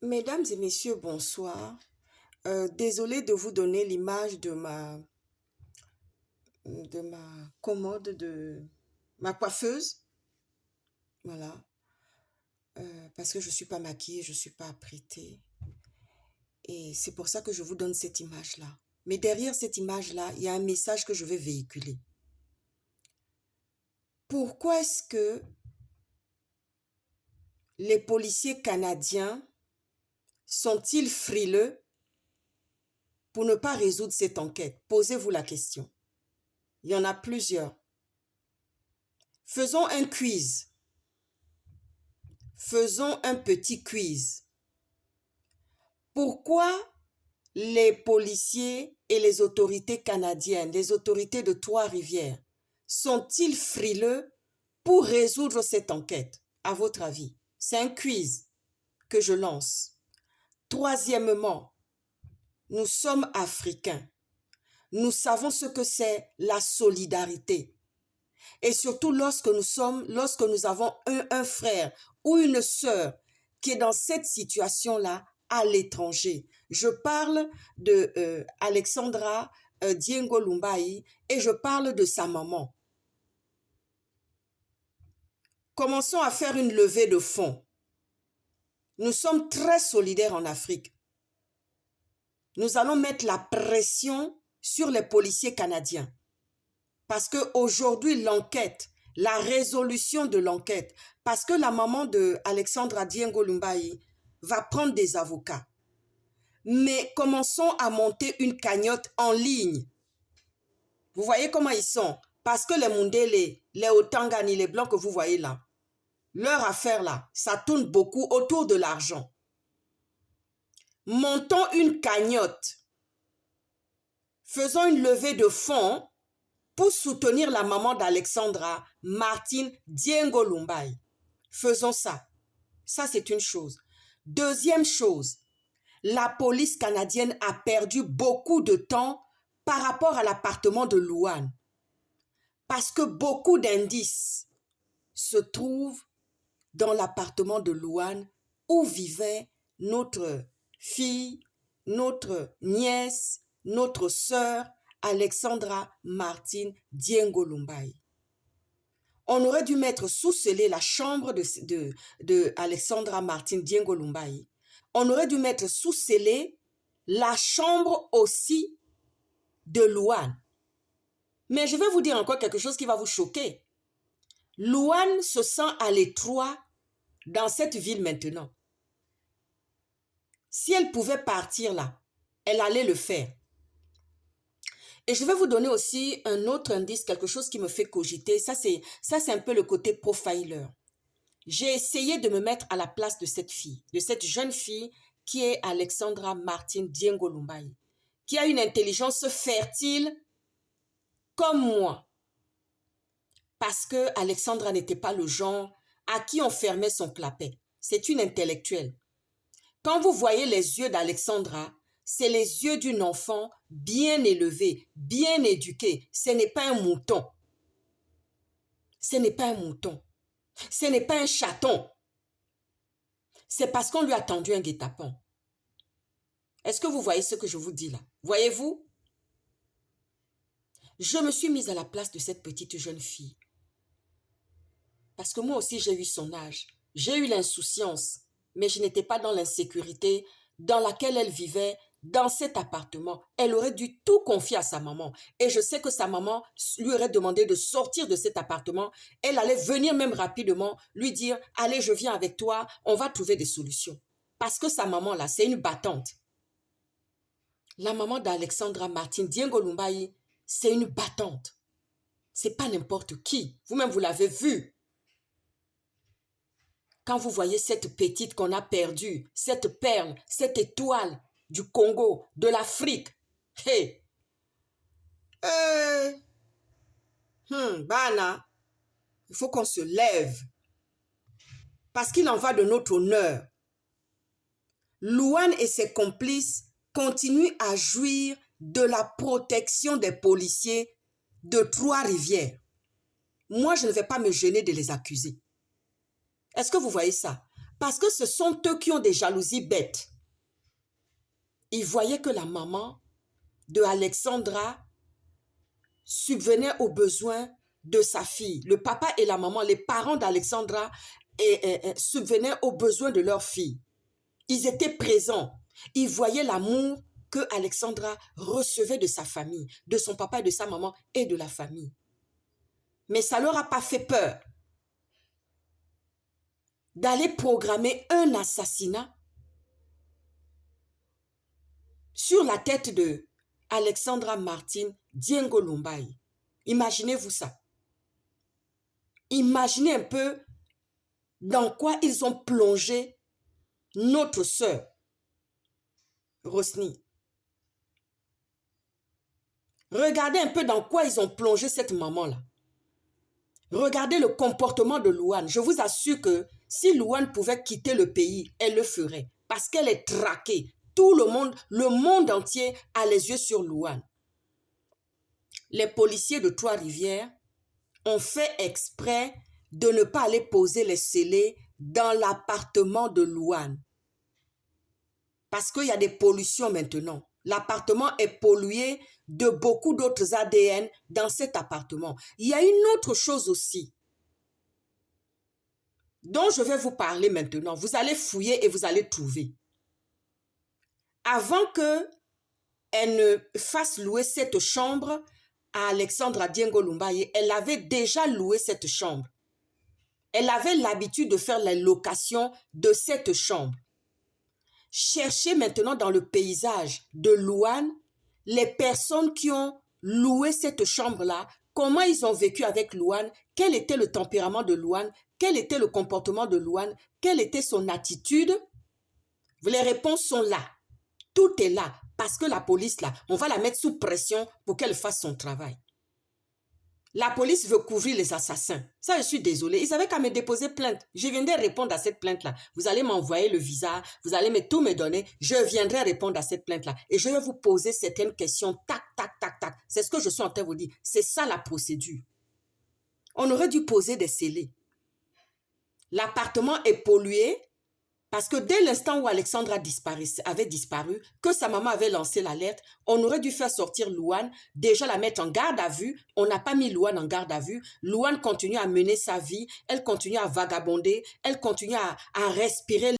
Mesdames et messieurs, bonsoir. Désolée de vous donner l'image de ma commode, de ma coiffeuse. Voilà. Parce que je ne suis pas maquillée, je ne suis pas apprêtée. Et c'est pour ça que je vous donne cette image-là. Mais derrière cette image-là, il y a un message que je vais véhiculer. Pourquoi est-ce que les policiers canadiens sont-ils frileux pour ne pas résoudre cette enquête? Posez-vous la question. Il y en a plusieurs. Faisons un quiz. Faisons un petit quiz. Pourquoi les policiers et les autorités canadiennes, les autorités de Trois-Rivières, sont-ils frileux pour résoudre cette enquête, à votre avis? C'est un quiz que je lance. Troisièmement, nous sommes africains. Nous savons ce que c'est la solidarité. Et surtout lorsque nous avons un frère ou une sœur qui est dans cette situation-là à l'étranger. Je parle de Alexandra Diengo Lumbai et je parle de sa maman. Commençons à faire une levée de fonds. Nous sommes très solidaires en Afrique. Nous allons mettre la pression sur les policiers canadiens. Parce qu'aujourd'hui, l'enquête, la résolution de l'enquête, parce que la maman de Alexandra Diengo Lumbai va prendre des avocats. Mais commençons à monter une cagnotte en ligne. Vous voyez comment ils sont? Parce que les Mundele, les Otangani, les Blancs que vous voyez là, leur affaire là, ça tourne beaucoup autour de l'argent. Montons une cagnotte. Faisons une levée de fonds pour soutenir la maman d'Alexandra, Martine Diengo Lumbai. Faisons ça. Ça, c'est une chose. Deuxième chose, la police canadienne a perdu beaucoup de temps par rapport à l'appartement de Louane. Parce que beaucoup d'indices se trouvent dans l'appartement de Louane où vivait notre fille, notre nièce, notre sœur, Alexandra Martine Diengo Lumbai. On aurait dû mettre sous scellé la chambre de Alexandra Martine Diengo Lumbai. On aurait dû mettre sous scellé la chambre aussi de Louane. Mais je vais vous dire encore quelque chose qui va vous choquer. Louane se sent à l'étroit dans cette ville maintenant. Si elle pouvait partir là, elle allait le faire. Et je vais vous donner aussi un autre indice, quelque chose qui me fait cogiter. Ça, c'est un peu le côté profiler. J'ai essayé de me mettre à la place de cette fille, de cette jeune fille qui est Alexandra Martine Diengo Lumbai, qui a une intelligence fertile comme moi. Parce que Alexandra n'était pas le genre à qui on fermait son clapet. C'est une intellectuelle. Quand vous voyez les yeux d'Alexandra, c'est les yeux d'une enfant bien élevée, bien éduquée. Ce n'est pas un mouton. Ce n'est pas un mouton. Ce n'est pas un chaton. C'est parce qu'on lui a tendu un guet-apens. Est-ce que vous voyez ce que je vous dis là? Voyez-vous? Je me suis mise à la place de cette petite jeune fille. Parce que moi aussi, j'ai eu son âge. J'ai eu l'insouciance, mais je n'étais pas dans l'insécurité dans laquelle elle vivait, dans cet appartement. Elle aurait dû tout confier à sa maman. Et je sais que sa maman lui aurait demandé de sortir de cet appartement. Elle allait venir même rapidement lui dire, allez, je viens avec toi, on va trouver des solutions. Parce que sa maman là, c'est une battante. La maman d'Alexandra Martine Diengo Lumbai, c'est une battante. C'est pas n'importe qui. Vous-même, vous l'avez vu. Quand vous voyez cette petite qu'on a perdue, cette perle, cette étoile du Congo, de l'Afrique, hey! Bana, il faut qu'on se lève. Parce qu'il en va de notre honneur. Louane et ses complices continuent à jouir de la protection des policiers de Trois-Rivières. Moi, je ne vais pas me gêner de les accuser. Est-ce que vous voyez ça? Parce que ce sont eux qui ont des jalousies bêtes. Ils voyaient que la maman de Alexandra subvenait aux besoins de sa fille. Le papa et la maman, les parents d'Alexandra subvenaient aux besoins de leur fille. Ils étaient présents. Ils voyaient l'amour que Alexandra recevait de sa famille, de son papa et de sa maman et de la famille. Mais ça ne leur a pas fait peur d'aller programmer un assassinat sur la tête de Alexandra Martine Diengo Lumbai. Imaginez-vous ça. Imaginez un peu dans quoi ils ont plongé notre sœur, Rosny. Regardez un peu dans quoi ils ont plongé cette maman-là. Regardez le comportement de Louane. Je vous assure que si Louane pouvait quitter le pays, elle le ferait. Parce qu'elle est traquée. Tout le monde entier a les yeux sur Louane. Les policiers de Trois-Rivières ont fait exprès de ne pas aller poser les scellés dans l'appartement de Louane. Parce qu'il y a des pollutions maintenant. L'appartement est pollué de beaucoup d'autres ADN dans cet appartement. Il y a une autre chose aussi dont je vais vous parler maintenant. Vous allez fouiller et vous allez trouver. Avant qu'elle ne fasse louer cette chambre à Alexandra Diengo Lumbai, elle avait déjà loué cette chambre. Elle avait l'habitude de faire la location de cette chambre. Cherchez maintenant dans le paysage de Louane les personnes qui ont loué cette chambre-là, comment ils ont vécu avec Louane, quel était le tempérament de Louane, quel était le comportement de Louane, quelle était son attitude. Les réponses sont là. Tout est là parce que la police, là, on va la mettre sous pression pour qu'elle fasse son travail. La police veut couvrir les assassins. Ça, je suis désolée. Ils avaient qu'à me déposer plainte. Je viendrai répondre à cette plainte-là. Vous allez m'envoyer le visa, vous allez tout me donner. Je viendrai répondre à cette plainte-là. Et je vais vous poser certaines questions. Tac, tac, tac, tac. C'est ce que je suis en train de vous dire. C'est ça la procédure. On aurait dû poser des scellés. L'appartement est pollué parce que dès l'instant où Alexandra avait disparu, que sa maman avait lancé l'alerte, on aurait dû faire sortir Louane, déjà la mettre en garde à vue. On n'a pas mis Louane en garde à vue. Louane continue à mener sa vie, elle continue à vagabonder, elle continue à respirer